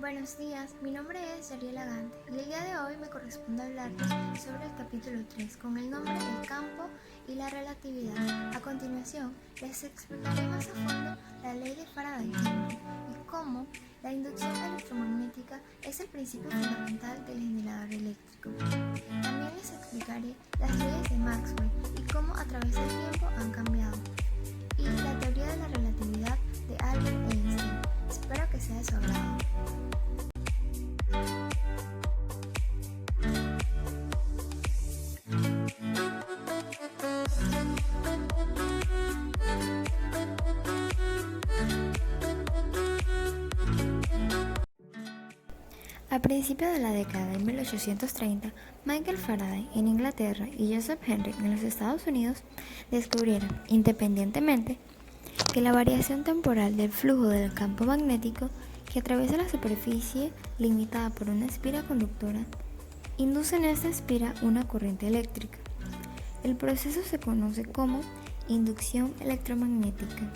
Buenos días, mi nombre es Ariela Gante y el día de hoy me corresponde hablarles sobre el capítulo 3 con el nombre El campo y la relatividad. A continuación, les explicaré más a fondo la ley de Faraday y cómo la inducción electromagnética es el principio fundamental del generador eléctrico. También les explicaré las leyes de Maxwell y cómo a través del tiempo han cambiado, y la teoría de la relatividad de Albert Einstein. Espero que sea de su agrado. A principios de la década de 1830, Michael Faraday en Inglaterra y Joseph Henry en los Estados Unidos descubrieron, independientemente, que la variación temporal del flujo del campo magnético que atraviesa la superficie limitada por una espira conductora induce en esta espira una corriente eléctrica. El proceso se conoce como inducción electromagnética.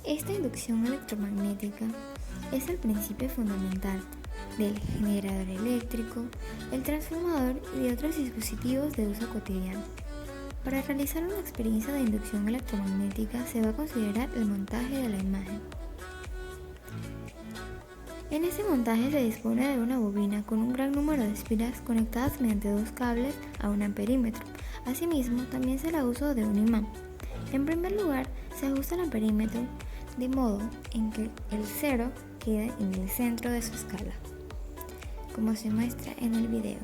Esta inducción electromagnética es el principio fundamental del generador eléctrico, el transformador y de otros dispositivos de uso cotidiano. Para realizar una experiencia de inducción electromagnética se va a considerar el montaje de la imagen. En este montaje se dispone de una bobina con un gran número de espiras conectadas mediante dos cables a un amperímetro. Asimismo, también se la uso de un imán. En primer lugar, se ajusta el amperímetro de modo en que el cero quede en el centro de su escala, como se muestra en el video.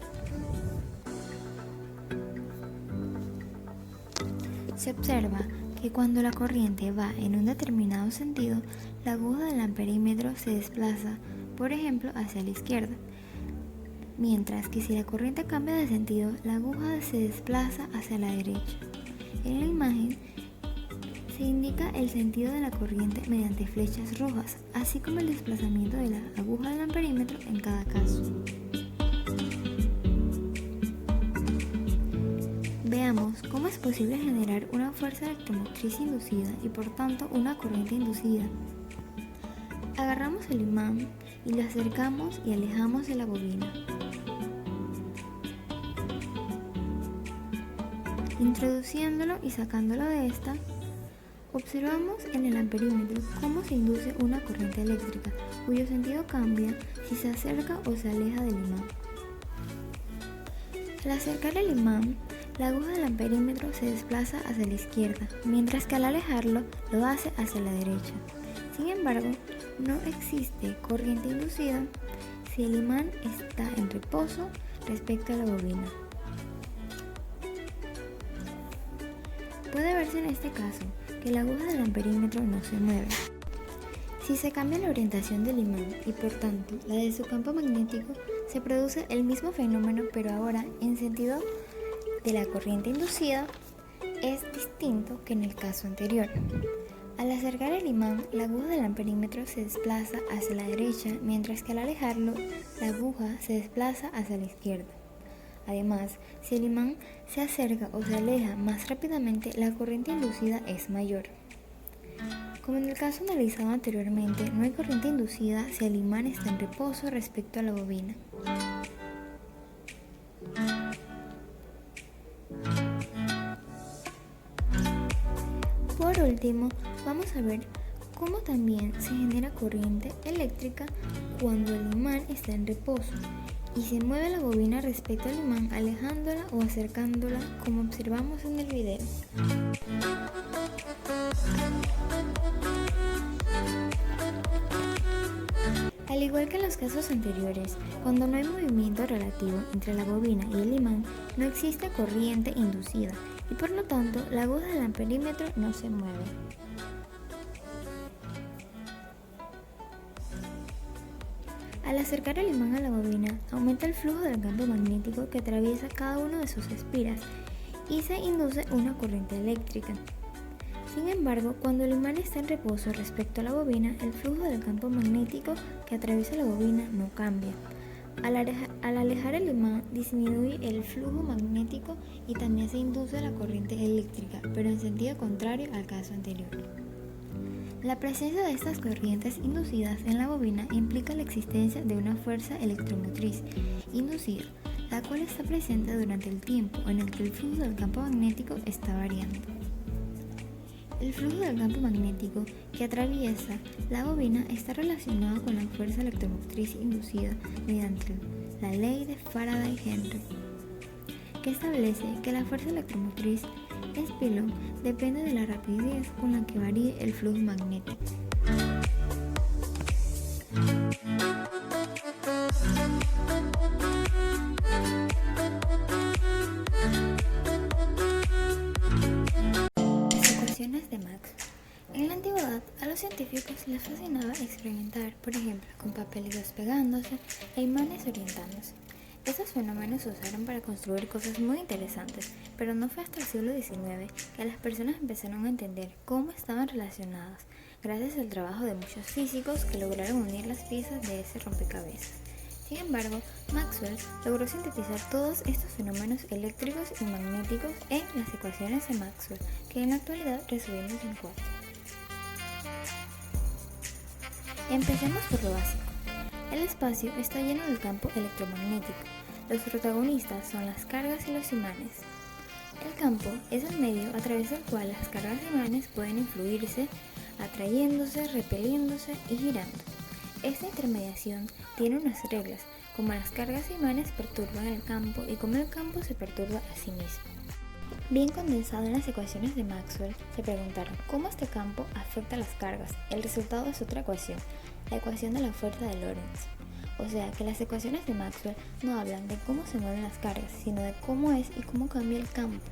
Se observa que cuando la corriente va en un determinado sentido, la aguja del amperímetro se desplaza, por ejemplo, hacia la izquierda, mientras que si la corriente cambia de sentido, la aguja se desplaza hacia la derecha. En la imagen se indica el sentido de la corriente mediante flechas rojas, así como el desplazamiento de la aguja del amperímetro en cada caso. Veamos cómo es posible generar una fuerza electromotriz inducida y por tanto una corriente inducida. Agarramos el imán y lo acercamos y alejamos de la bobina. Introduciéndolo y sacándolo de esta, observamos en el amperímetro cómo se induce una corriente eléctrica, cuyo sentido cambia si se acerca o se aleja del imán. Al acercar el imán, la aguja del amperímetro se desplaza hacia la izquierda, mientras que al alejarlo lo hace hacia la derecha. Sin embargo, no existe corriente inducida si el imán está en reposo respecto a la bobina. Puede verse en este caso que la aguja del amperímetro no se mueve. Si se cambia la orientación del imán y por tanto la de su campo magnético, se produce el mismo fenómeno, pero ahora en sentido de la corriente inducida es distinto que en el caso anterior. Al acercar el imán, la aguja del amperímetro se desplaza hacia la derecha, mientras que al alejarlo, la aguja se desplaza hacia la izquierda. Además, si el imán se acerca o se aleja más rápidamente, la corriente inducida es mayor. Como en el caso analizado anteriormente, no hay corriente inducida si el imán está en reposo respecto a la bobina. Por último, vamos a ver cómo también se genera corriente eléctrica cuando el imán está en reposo y se mueve la bobina respecto al imán, alejándola o acercándola, como observamos en el video. Al igual que en los casos anteriores, cuando no hay movimiento relativo entre la bobina y el imán, no existe corriente inducida y por lo tanto la aguja del amperímetro no se mueve. Al acercar el imán a la bobina, aumenta el flujo del campo magnético que atraviesa cada una de sus espiras y se induce una corriente eléctrica. Sin embargo, cuando el imán está en reposo respecto a la bobina, el flujo del campo magnético que atraviesa la bobina no cambia. Al alejar el imán, disminuye el flujo magnético y también se induce la corriente eléctrica, pero en sentido contrario al caso anterior. La presencia de estas corrientes inducidas en la bobina implica la existencia de una fuerza electromotriz inducida, la cual está presente durante el tiempo en el que el flujo del campo magnético está variando. El flujo del campo magnético que atraviesa la bobina está relacionado con la fuerza electromotriz inducida mediante la ley de Faraday-Henry, que establece que la fuerza electromotriz espilón depende de la rapidez con la que varíe el flujo magnético. Las ecuaciones de Maxwell. En la antigüedad, a los científicos les fascinaba experimentar, por ejemplo, con papelitos pegándose e imanes orientándose. Estos fenómenos se usaron para construir cosas muy interesantes, pero no fue hasta el siglo XIX que las personas empezaron a entender cómo estaban relacionadas, gracias al trabajo de muchos físicos que lograron unir las piezas de ese rompecabezas. Sin embargo, Maxwell logró sintetizar todos estos fenómenos eléctricos y magnéticos en las ecuaciones de Maxwell, que en la actualidad resumimos en 4. Empecemos por lo básico. El espacio está lleno del campo electromagnético. Los protagonistas son las cargas y los imanes. El campo es el medio a través del cual las cargas e imanes pueden influirse, atrayéndose, repeliéndose y girando. Esta intermediación tiene unas reglas, como las cargas e imanes perturban el campo y cómo el campo se perturba a sí mismo. Bien condensado en las ecuaciones de Maxwell, se preguntaron cómo este campo afecta a las cargas. El resultado es otra ecuación, la ecuación de la fuerza de Lorentz. O sea que las ecuaciones de Maxwell no hablan de cómo se mueven las cargas, sino de cómo es y cómo cambia el campo.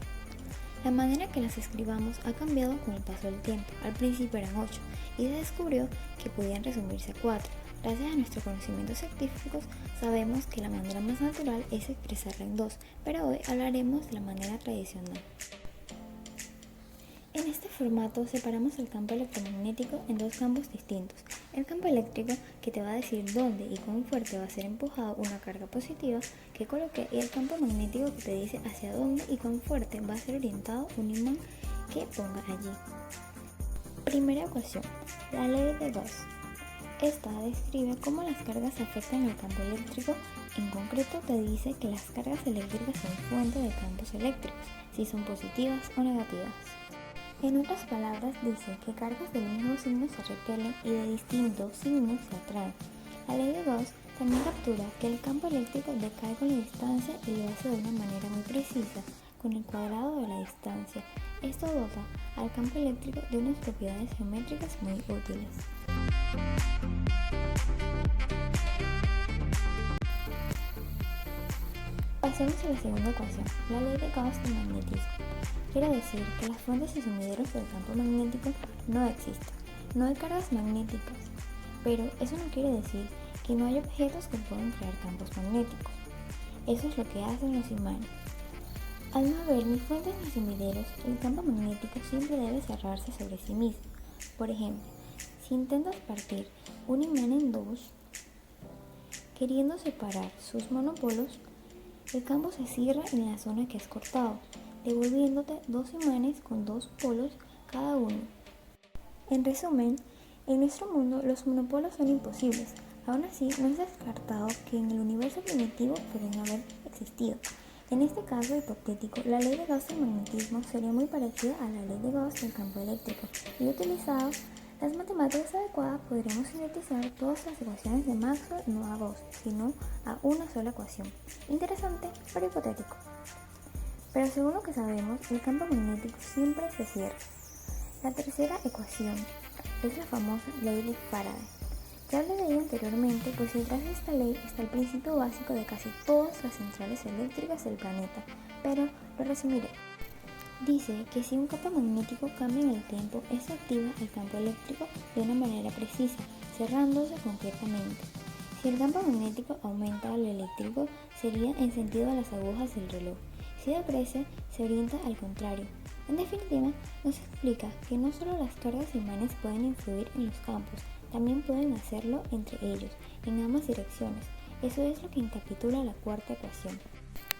La manera que las escribamos ha cambiado con el paso del tiempo. Al principio eran 8 y se descubrió que podían resumirse a 4. Gracias a nuestros conocimientos científicos sabemos que la manera más natural es expresarla en 2, pero hoy hablaremos de la manera tradicional. En este formato separamos el campo electromagnético en 2 campos distintos. El campo eléctrico, que te va a decir dónde y cuán fuerte va a ser empujado una carga positiva que coloqué, y el campo magnético, que te dice hacia dónde y cuán fuerte va a ser orientado un imán que ponga allí. Primera ecuación, la ley de Gauss. Esta describe cómo las cargas afectan el campo eléctrico. En concreto te dice que las cargas eléctricas son fuente de campos eléctricos, si son positivas o negativas. En otras palabras, dice que cargas del mismo signo se repelen y de distintos signos se atraen. La ley de Gauss también captura que el campo eléctrico decae con la distancia y lo hace de una manera muy precisa, con el cuadrado de la distancia. Esto dota al campo eléctrico de unas propiedades geométricas muy útiles. Pasemos a la segunda ecuación, la ley de Gauss del magnetismo. Quiere decir que las fuentes y sumideros del campo magnético no existen. No hay cargas magnéticas, pero eso no quiere decir que no hay objetos que pueden crear campos magnéticos. Eso es lo que hacen los imanes. Al no haber ni fuentes ni sumideros, el campo magnético siempre debe cerrarse sobre sí mismo. Por ejemplo, si intentas partir un imán en 2, queriendo separar sus monopolos, el campo se cierra en la zona que has cortado, devolviéndote 2 imanes con 2 polos cada uno. En resumen, en nuestro mundo los monopolos son imposibles. Aún así, no es descartado que en el universo primitivo pueden haber existido. En este caso hipotético, la ley de Gauss del magnetismo sería muy parecida a la ley de Gauss del campo eléctrico, y utilizado las matemáticas adecuadas podríamos sintetizar todas las ecuaciones de Maxwell no a 2, sino a una sola ecuación. Interesante, pero hipotético. Pero según lo que sabemos, el campo magnético siempre se cierra. La tercera ecuación es la famosa ley de Faraday. Ya hablé de ella anteriormente, pues detrás de esta ley está el principio básico de casi todas las centrales eléctricas del planeta, pero lo resumiré. Dice que si un campo magnético cambia en el tiempo, esto activa el campo eléctrico de una manera precisa, cerrándose completamente. Si el campo magnético aumenta, lo eléctrico sería en sentido de las agujas del reloj. Si decrece, se orienta al contrario. En definitiva, nos explica que no solo las cargas imanes pueden influir en los campos, también pueden hacerlo entre ellos, en ambas direcciones. Eso es lo que encapsula la cuarta ecuación.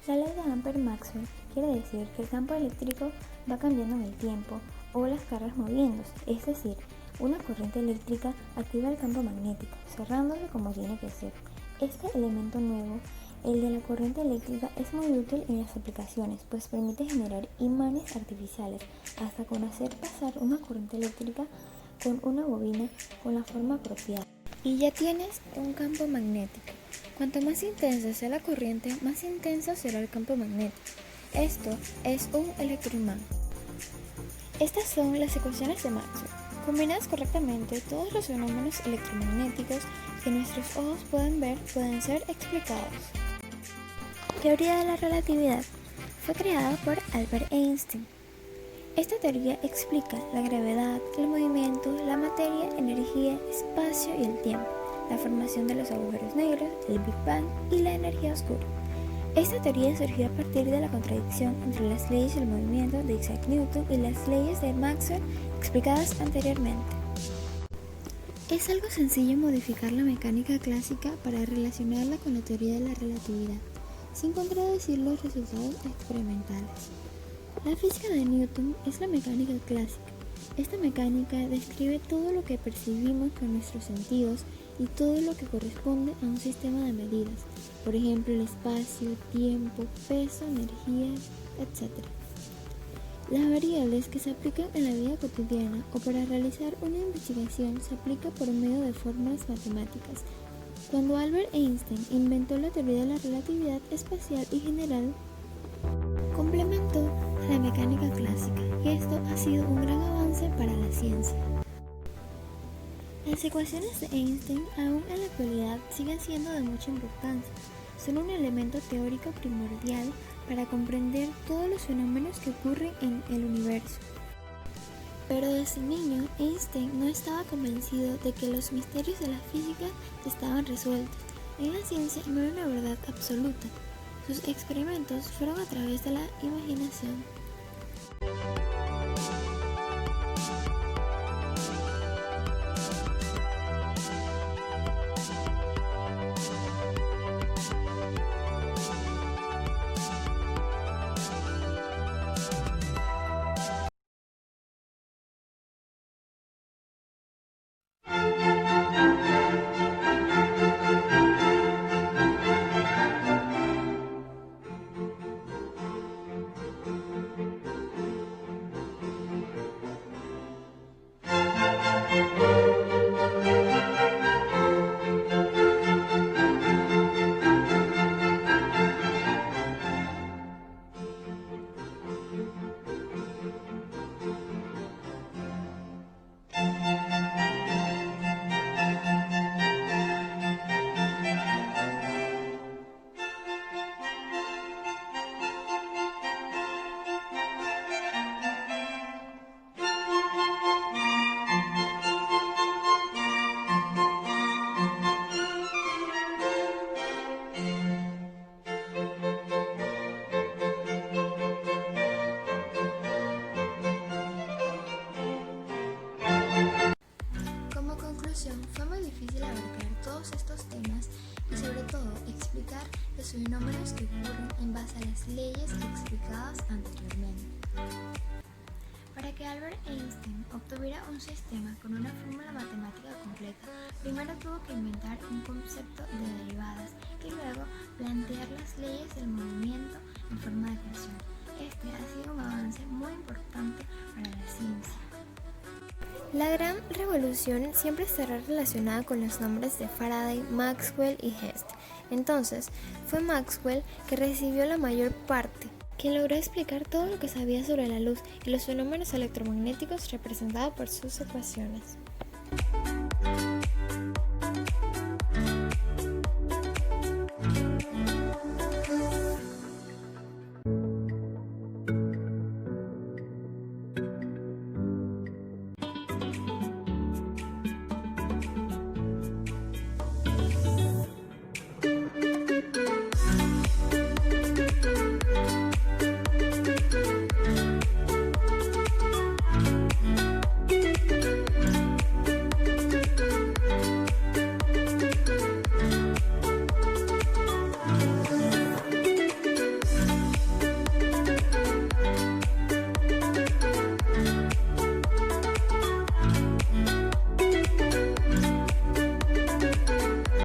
La ley de Ampère-Maxwell quiere decir que el campo eléctrico va cambiando en el tiempo o las cargas moviéndose, es decir, Una corriente eléctrica activa el campo magnético, cerrándolo como tiene que ser. Este elemento nuevo, el de la corriente eléctrica, es muy útil en las aplicaciones, pues permite generar imanes artificiales, hasta con hacer pasar una corriente eléctrica con una bobina con la forma apropiada. Y ya tienes un campo magnético. Cuanto más intensa sea la corriente, más intenso será el campo magnético. Esto es un electroimán. Estas son las ecuaciones de Maxwell. Combinadas correctamente, todos los fenómenos electromagnéticos que nuestros ojos pueden ver pueden ser explicados. Teoría de la relatividad. Fue creada por Albert Einstein. Esta teoría explica la gravedad, el movimiento, la materia, energía, espacio y el tiempo, la formación de los agujeros negros, el Big Bang y la energía oscura. Esta teoría surgió a partir de la contradicción entre las leyes del movimiento de Isaac Newton y las leyes de Maxwell explicadas anteriormente. Es algo sencillo modificar la mecánica clásica para relacionarla con la teoría de la relatividad, sin contradecir los resultados experimentales. La física de Newton es la mecánica clásica. Esta mecánica describe todo lo que percibimos con nuestros sentidos y todo lo que corresponde a un sistema de medidas, por ejemplo el espacio, tiempo, peso, energía, etc. Las variables que se aplican en la vida cotidiana o para realizar una investigación se aplican por medio de fórmulas matemáticas. Cuando Albert Einstein inventó la teoría de la relatividad espacial y general, complementó a la mecánica clásica, y esto ha sido un gran avance para la ciencia. Las ecuaciones de Einstein aún en la actualidad siguen siendo de mucha importancia. Son un elemento teórico primordial para comprender todos los fenómenos que ocurren en el universo. Pero desde niño, Einstein no estaba convencido de que los misterios de la física estaban resueltos. En la ciencia no hay una verdad absoluta. Sus experimentos fueron a través de la imaginación. Fue muy difícil abarcar todos estos temas y sobre todo explicar los fenómenos que ocurren en base a las leyes explicadas anteriormente. Para que Albert Einstein obtuviera un sistema con una fórmula matemática completa, primero tuvo que inventar un concepto de derivadas y luego plantear las leyes del movimiento en forma de ecuación. Este ha sido un avance muy importante para la ciencia. La gran revolución siempre estará relacionada con los nombres de Faraday, Maxwell y Hest. Entonces, fue Maxwell que recibió la mayor parte, quien logró explicar todo lo que sabía sobre la luz y los fenómenos electromagnéticos representados por sus ecuaciones.